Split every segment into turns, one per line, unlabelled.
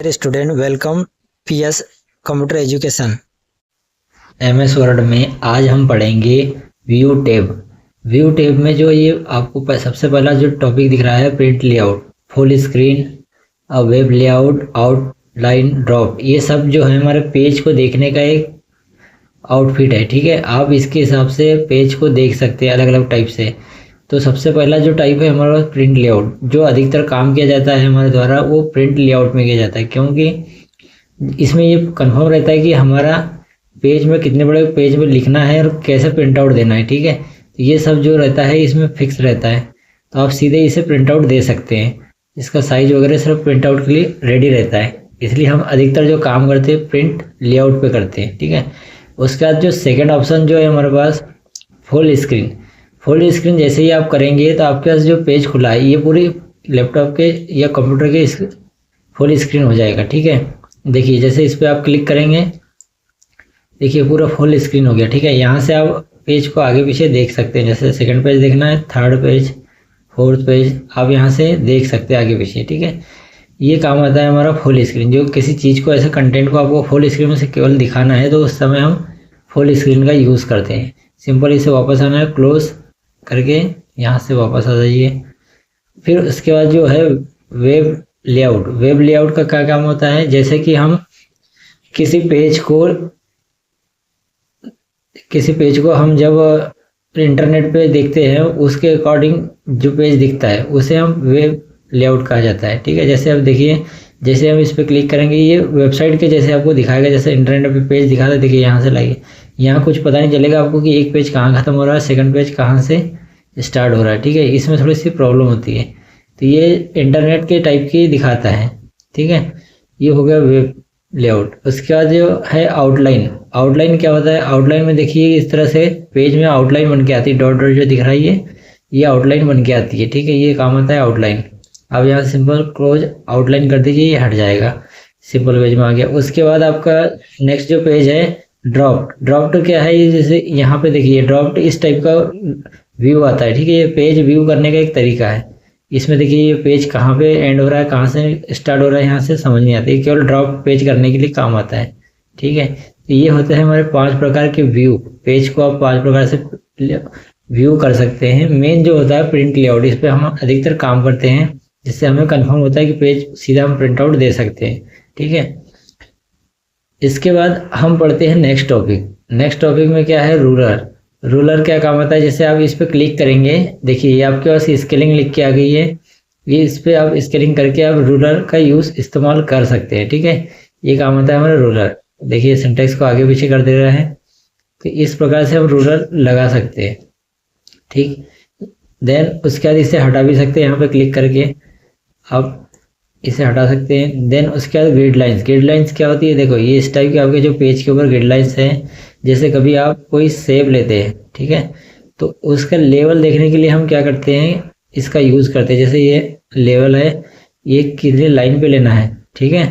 Student welcome PS computer education.
MS word में आज हम पढ़ेंगे व्यू टैब। व्यू टैब में जो ये आपको सबसे पहला जो टॉपिक दिख रहा है print layout, full screen, web layout, outline, drop, ये सब जो है हमारे पेज को देखने का एक आउटफिट है। ठीक है, आप इसके हिसाब से पेज को देख सकते हैं अलग अलग टाइप से। तो सबसे पहला जो टाइप है हमारे पास प्रिंट लेआउट, जो अधिकतर काम किया जाता है हमारे द्वारा वो प्रिंट लेआउट में किया जाता है, क्योंकि इसमें ये कंफर्म रहता है कि हमारा पेज में कितने बड़े पेज में लिखना है और कैसे प्रिंट आउट देना है। ठीक है, तो ये सब जो रहता है इसमें फिक्स रहता है, तो आप सीधे इसे प्रिंट आउट दे सकते हैं। इसका साइज वगैरह सिर्फ प्रिंट आउट के लिए रेडी रहता है, इसलिए हम अधिकतर जो काम करते हैं प्रिंट लेआउट पे करते हैं। ठीक है, उसके बाद जो सेकेंड ऑप्शन जो है हमारे पास फुल स्क्रीन। फुल स्क्रीन जैसे ही आप करेंगे तो आपके पास जो पेज खुला है ये पूरी लैपटॉप के या कंप्यूटर के फुल स्क्रीन हो जाएगा। ठीक है, देखिए जैसे इस पर आप क्लिक करेंगे, देखिए पूरा फुल स्क्रीन हो गया। ठीक है, यहाँ से आप पेज को आगे पीछे देख सकते हैं, जैसे सेकंड पेज देखना है, थर्ड पेज, फोर्थ पेज, आप यहाँ से देख सकते हैं आगे पीछे। ठीक है, ये काम आता है हमारा फुल स्क्रीन। जो किसी चीज़ को ऐसे कंटेंट को आपको फुल स्क्रीन में से केवल दिखाना है तो उस समय हम फुल स्क्रीन का यूज़ करते हैं। सिंपल इसे वापस आना है, क्लोज करके यहाँ से वापस आ जाइए। फिर उसके बाद जो है वेब लेआउट। वेब लेआउट का क्या काम होता है, जैसे कि हम किसी पेज को हम जब इंटरनेट पे देखते हैं उसके अकॉर्डिंग जो पेज दिखता है उसे हम वेब लेआउट कहा जाता है। ठीक है, जैसे आप देखिए, जैसे हम इस पर क्लिक करेंगे ये वेबसाइट के जैसे आपको दिखाएगा, जैसे इंटरनेट पे पेज दिखाता है। देखिए यहाँ से लाइए, यहाँ कुछ पता नहीं चलेगा आपको कि एक पेज कहाँ ख़त्म हो रहा है, सेकंड पेज कहाँ से स्टार्ट हो रहा है। ठीक है, इसमें थोड़ी सी प्रॉब्लम होती है, तो ये इंटरनेट के टाइप की दिखाता है। ठीक है, ये हो गया वेब लेआउट। उसके बाद जो है आउटलाइन। आउटलाइन क्या होता है, आउटलाइन में देखिए इस तरह से पेज में आउटलाइन बन के आती है, डॉट डॉट जो दिख रहा है ये आउटलाइन बन के आती है। ठीक है, ये काम आता है आउटलाइन। अब यहाँ सिंपल क्लोज आउटलाइन कर दीजिए, ये हट जाएगा, सिंपल पेज में आ गया। उसके बाद आपका नेक्स्ट जो पेज है ड्रॉप्ड। ड्रॉप्ड क्या है, ये जैसे यहाँ पे देखिए ड्रॉप्ड इस टाइप का व्यू आता है। ठीक है, ये पेज व्यू करने का एक तरीका है। इसमें देखिए ये पेज कहाँ पे एंड हो रहा है, कहाँ से स्टार्ट हो रहा है, यहाँ से समझ नहीं आता, ये केवल ड्रॉप पेज करने के लिए काम आता है। ठीक है, तो ये होते हैं हमारे 5 प्रकार के व्यू। पेज को आप 5 प्रकार से व्यू कर सकते हैं। मेन जो होता है प्रिंट लेआउट, इस पर हम अधिकतर काम करते हैं, जिससे हमें कंफर्म होता है कि पेज सीधा हम प्रिंट आउट दे सकते हैं। ठीक है, इसके बाद हम पढ़ते हैं नेक्स्ट टॉपिक। नेक्स्ट टॉपिक में क्या है, रूलर। रूलर क्या काम आता है, जैसे आप इस पर क्लिक करेंगे, देखिए ये आपके पास स्केलिंग लिख के आ गई है, ये इस पर आप स्केलिंग करके आप रूलर का यूज़ इस्तेमाल कर सकते हैं। ठीक है, ये काम आता है हमारा रूलर। देखिए सिंटेक्स को आगे पीछे कर दे रहा है, तो इस प्रकार से हम रूलर लगा सकते हैं। ठीक, देन उसके बाद इसे हटा भी सकते हैं, यहाँ पे क्लिक करके आप इसे हटा सकते हैं। देन उसके बाद गाइडलाइंस। गाइडलाइंस क्या होती है, देखो ये इस टाइप के आपके जो पेज के ऊपर गाइडलाइंस हैं, जैसे कभी आप कोई सेव लेते हैं, ठीक है, तो उसका लेवल देखने के लिए हम क्या करते हैं, इसका यूज़ करते हैं। जैसे ये लेवल है, ये कितने लाइन पे लेना है, ठीक है,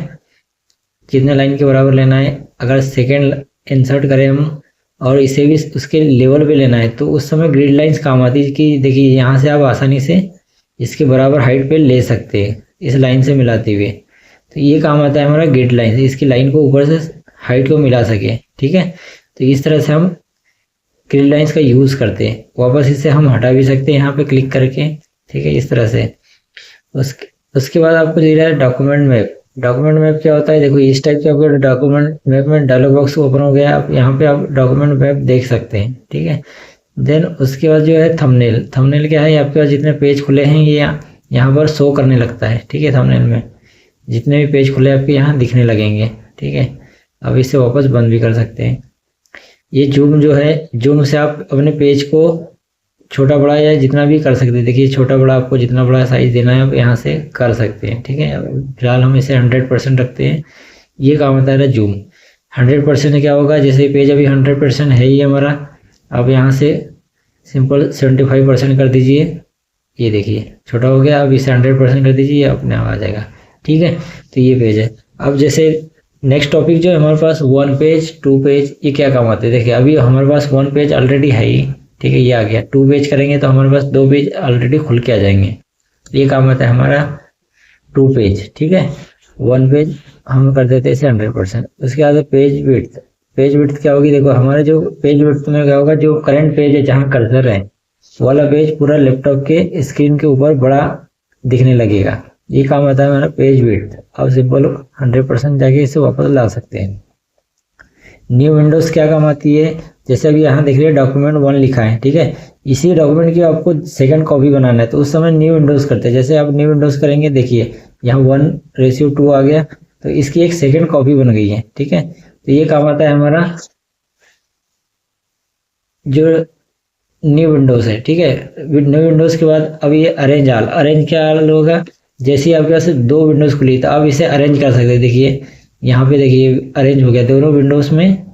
कितने लाइन के बराबर लेना है। अगर सेकेंड इंसर्ट करें हम और इसे भी उसके लेवल पे लेना है, तो उस समय ग्रिड लाइंस काम आती है कि देखिए यहाँ से आप आसानी से इसके बराबर हाइट पे ले सकते हैं, इस लाइन से मिलाते हुए। तो ये काम आता है हमारा ग्रिड लाइन से, इसकी लाइन को ऊपर से हाइट को मिला सके। ठीक है, तो इस तरह से हम ग्रिड लाइंस का यूज़ करते हैं। वापस इसे हम हटा भी सकते हैं यहाँ पे क्लिक करके। ठीक है, इस तरह से। उसके बाद आपको दे रहा है डॉक्यूमेंट मैप। डॉक्यूमेंट मैप क्या होता है, देखो इस टाइप के आपको डॉक्यूमेंट मैप में डायलॉग बॉक्स ओपन हो गया, आप यहाँ पे आप डॉक्यूमेंट मैप देख सकते हैं। ठीक है, देन उसके बाद जो है थंबनेल। थंबनेल क्या है, आपके पास जितने पेज खुले हैं ये यहाँ पर शो करने लगता है। ठीक है, थंबनेल में जितने भी पेज खुले आपके यहाँ दिखने लगेंगे। ठीक है, अब इसे वापस बंद भी कर सकते हैं। ये जूम जो है, जूम से आप अपने पेज को छोटा बड़ा या जितना भी कर सकते हैं। देखिए छोटा बड़ा आपको जितना बड़ा साइज देना है आप यहाँ से कर सकते हैं। ठीक है, फिलहाल हम इसे 100% रखते हैं। ये काम होता है जूम। 100% क्या होगा, जैसे पेज अभी 100% है ही हमारा, आप यहाँ से सिंपल 75% कर दीजिए। ये देखिए छोटा हो गया, अब इसे 100% कर दीजिए, अपने आप आ जाएगा। ठीक है, तो ये पेज है। अब जैसे नेक्स्ट टॉपिक जो है हमारे पास 1 पेज 2 पेज, ये क्या काम आते हैं। देखिए अभी हमारे पास 1 पेज ऑलरेडी है ही, ठीक है, ये आ गया। 2 पेज करेंगे तो हमारे पास 2 पेज ऑलरेडी खुल के आ जाएंगे। ये काम आता है हमारा 2 पेज। ठीक है, वन पेज हम कर देते हैं इसे 100%। उसके बाद पेज विड्थ। पेज विड्थ क्या होगी, देखो हमारे जो पेज विड्थ में क्या होगा, जो करंट पेज है जहाँ कर्सर है वाला पेज पूरा लैपटॉप के स्क्रीन के ऊपर बड़ा दिखने लगेगा। ये काम आता है हमारा पेज विड्थ। अब सिंपल 100% जाके इसे वापस ला सकते हैं। न्यू विंडोज क्या काम आती है, जैसे अभी यहाँ देख रहे हैं डॉक्यूमेंट 1 लिखा है, ठीक है, इसी डॉक्यूमेंट की आपको सेकंड कॉपी बनाना है तो उस समय न्यू विंडोज करते हैं। जैसे आप न्यू विंडोज करेंगे, देखिए यहाँ 1:2 आ गया तो इसकी एक सेकंड कॉपी बन गई है, ठीक है। तो ये काम आता है हमारा जो न्यू विंडोज है, ठीक है। न्यू विंडोज के बाद अब ये अरेंज आल। अरेंज क्या आल होगा, जैसे ही आपके पास 2 विंडोज खुली तो आप इसे अरेंज कर सकते हैं। देखिए यहाँ पे देखिए अरेंज हो गया, दोनों विंडोज में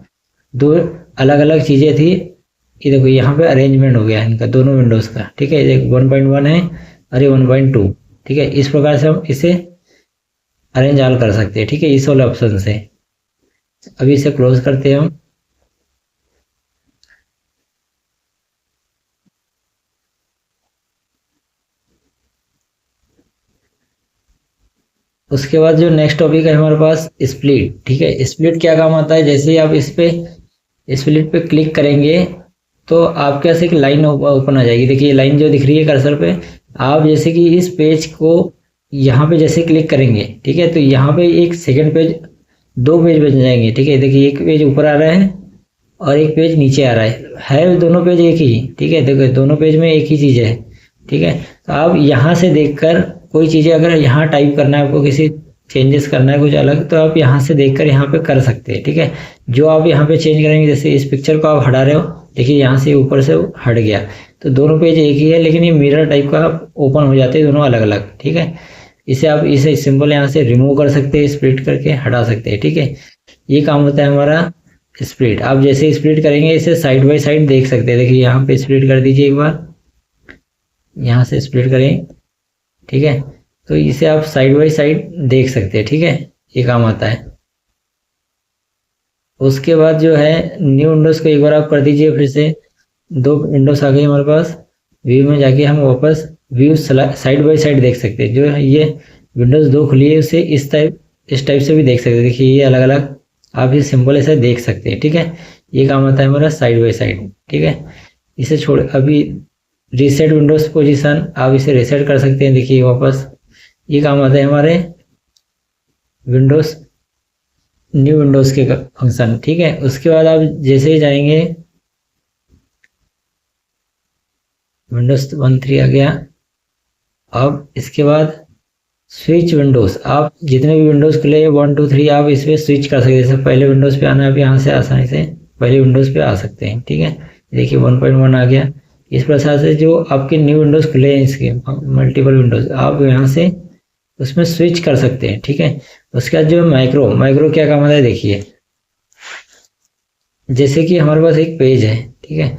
2 अलग अलग चीज़ें थी, ये देखो यहाँ पे अरेंजमेंट हो गया इनका दोनों विंडोज़ का, ठीक है। एक 1.1 है और ये 1.2, ठीक है। इस प्रकार से हम इसे अरेंज आल कर सकते हैं, ठीक है, इस वाले ऑप्शन से। अभी इसे क्लोज करते हैं हम। उसके बाद जो नेक्स्ट टॉपिक है हमारे पास स्प्लिट, ठीक है। स्प्लिट क्या काम आता है, जैसे ही आप इस पे स्प्लिट पे क्लिक करेंगे तो आपके पास एक लाइन ओपन आ जाएगी। देखिए लाइन जो दिख रही है कर्सर पे, आप जैसे कि इस पेज को यहाँ पे जैसे क्लिक करेंगे, ठीक है, तो यहाँ पे एक सेकंड पेज, 2 पेज बन जाएंगे, ठीक है। देखिए एक पेज ऊपर आ रहा है और एक पेज नीचे आ रहा है दोनों पेज एक ही, ठीक है। देखो दोनों पेज में एक ही चीज़ है, ठीक है। तो आप यहाँ से देखकर कोई चीज़ें अगर यहाँ टाइप करना है, आपको किसी चेंजेस करना है कुछ अलग, तो आप यहाँ से देखकर यहाँ पे कर सकते हैं, ठीक है। जो आप यहाँ पे चेंज करेंगे, जैसे इस पिक्चर को आप हटा रहे हो, देखिए यहाँ से ऊपर से हट गया तो दोनों पेज एक ही है, लेकिन ये मिरर टाइप का ओपन हो जाते हैं दोनों अलग अलग, ठीक है। इसे आप इसे सिंपल यहाँ से रिमूव कर सकते हैं, स्प्लिट करके हटा सकते हैं, ठीक है। ये काम होता है हमारा स्प्लिट। आप जैसे स्प्लिट करेंगे इसे साइड बाय साइड देख सकते हैं। देखिए यहाँ पे स्प्लिट कर दीजिए, एक बार यहाँ से स्प्लिट करें, ठीक है, तो इसे आप साइड बाय साइड देख सकते हैं, ठीक है। ये काम आता है। उसके बाद जो है न्यू विंडोज़ को एक बार आप कर दीजिए, फिर से 2 विंडोज़ आ गई हमारे पास। व्यू में जाके हम वापस व्यू साइड बाय साइड देख सकते हैं। जो है ये विंडोज़ 2 खुली है उसे इस टाइप से भी देख सकते हैं। देखिए ये अलग अलग आप ये सिंपल ऐसे देख सकते हैं, ठीक है। ये काम आता है हमारा साइड बाय साइड, ठीक है। इसे छोड़ अभी रीसेट विंडोज़ पोजीशन, आप इसे रीसेट कर सकते हैं। देखिए वापस ये काम आता है हमारे विंडोज़ न्यू विंडोज़ के फंक्शन, ठीक है। उसके बाद आप जैसे ही जाएंगे, विंडोज़ 1.3 आ गया। अब इसके बाद स्विच विंडोज़, आप जितने भी विंडोज़ खुले 1 2 3 आप इस पर स्विच कर सकते हैं। जैसे पहले विंडोज़ पे आना है, आप यहाँ से आसानी से पहले विंडोज़ पे आ सकते हैं, ठीक है। देखिए 1.1 आ गया। इस प्रकार से जो आपके न्यू विंडोज़ खुले हैं, इसके मल्टीपल विंडोज़, आप यहाँ से उसमें स्विच कर सकते हैं, ठीक है। उसके बाद जो माइक्रो क्या काम आता है, देखिए जैसे कि हमारे पास एक पेज है, ठीक है,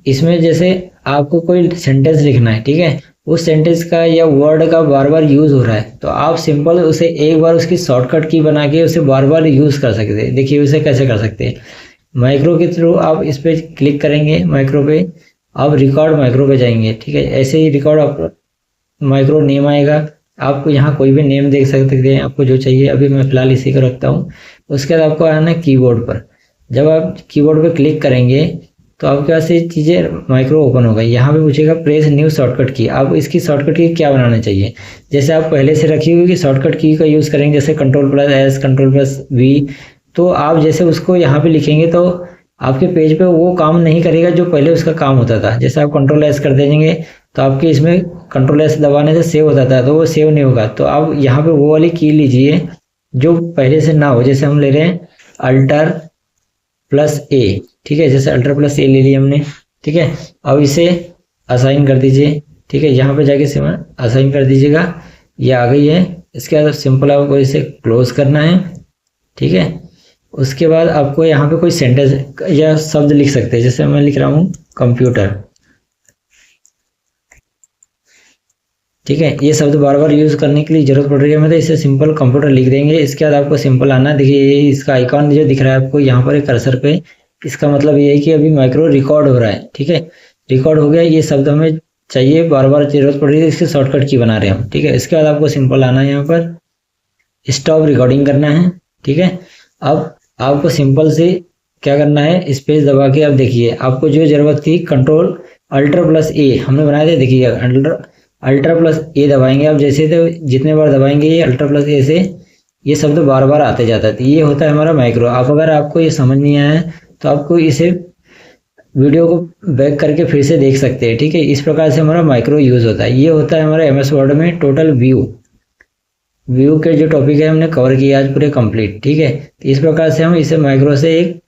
इसमें जैसे आपको कोई सेंटेंस लिखना है, ठीक है, उस सेंटेंस का या वर्ड का बार बार यूज हो रहा है तो आप सिंपल उसे एक बार उसकी शॉर्टकट की बना के उसे बार बार यूज कर सकते हैं। देखिए उसे कैसे कर सकते हैं, माइक्रो के थ्रू आप इस पे क्लिक करेंगे, माइक्रो पे आप रिकॉर्ड माइक्रो पे जाएंगे, ठीक है। ऐसे ही रिकॉर्ड आप माइक्रो नेम आएगा, आपको यहाँ कोई भी नेम देख सकते हैं आपको जो चाहिए। अभी मैं फिलहाल इसी को रखता हूँ। उसके बाद आपको आना है कीबोर्ड पर। जब आप कीबोर्ड पर क्लिक करेंगे तो आपके पास ये चीज़ें माइक्रो ओपन हो गई। यहाँ पे पूछेगा प्रेस न्यू शॉर्टकट की, आप इसकी शॉर्टकट की क्या बनाना चाहिए। जैसे आप पहले से रखी हुई कि शॉर्टकट की का यूज़ करेंगे, जैसे Ctrl+S Ctrl+V, तो आप जैसे उसको यहाँ पे लिखेंगे तो आपके पेज पे वो काम नहीं करेगा जो पहले उसका काम होता था। जैसे आप Ctrl+S कर देंगे तो आपके इसमें Ctrl+S दबाने से सेव होता था, तो वो सेव नहीं होगा। तो आप यहाँ पे वो वाली की लीजिए जो पहले से ना हो। जैसे हम ले रहे हैं Alt+A, ठीक है, जैसे Alt+A ले लिया हमने, ठीक है। अब इसे असाइन कर दीजिए, ठीक है, यहाँ पे जाके सिंपल असाइन कर दीजिएगा, ये आ गई है। इसके बाद सिंपल आपको इसे क्लोज करना है, ठीक है। उसके बाद आपको यहाँ पे कोई सेंटेंस या शब्द लिख सकते हैं। जैसे मैं लिख रहा हूँ कंप्यूटर, ठीक है। ये शब्द बार बार यूज करने के लिए जरूरत पड़ रही है, मतलब इसे सिंपल कंप्यूटर लिख देंगे। इसके बाद आपको सिंपल आना, देखिए ये इसका आइकॉन जो दिख रहा है आपको यहाँ पर कर्सर पे, इसका मतलब ये है कि अभी माइक्रो रिकॉर्ड हो रहा है, ठीक है। रिकॉर्ड हो गया, ये शब्द हमें चाहिए, बार बार जरूरत पड़ रही है, इसकी शॉर्टकट की बना रहे हैं हम, ठीक है। इसके बाद आपको सिंपल आना है यहाँ पर स्टॉप रिकॉर्डिंग करना है। ठीक है, अब आपको सिंपल से क्या करना है, स्पेस दबा के अब देखिए आपको जो ज़रूरत थी कंट्रोल अल्टर+A हमने बनाए थे, देखिए अल्टर+A दबाएंगे आप, जैसे तो जितने बार दबाएंगे ये अल्टर+A से ये शब्द बार बार आते जाता है। तो ये होता है हमारा माइक्रो। आप अगर आपको ये समझ नहीं आया है तो आपको इसे वीडियो को बैक करके फिर से देख सकते हैं। ठीक है, इस प्रकार से हमारा माइक्रो यूज़ होता है। ये होता है हमारा MS वर्ड में टोटल व्यू के जो टॉपिक है हमने कवर किया आज पूरे कंप्लीट। ठीक है, तो इस प्रकार से हम इसे माइक्रो से एक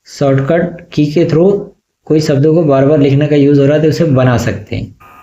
शॉर्टकट की के थ्रू कोई शब्दों को बार बार लिखने का यूज़ हो रहा है तो उसे बना सकते हैं।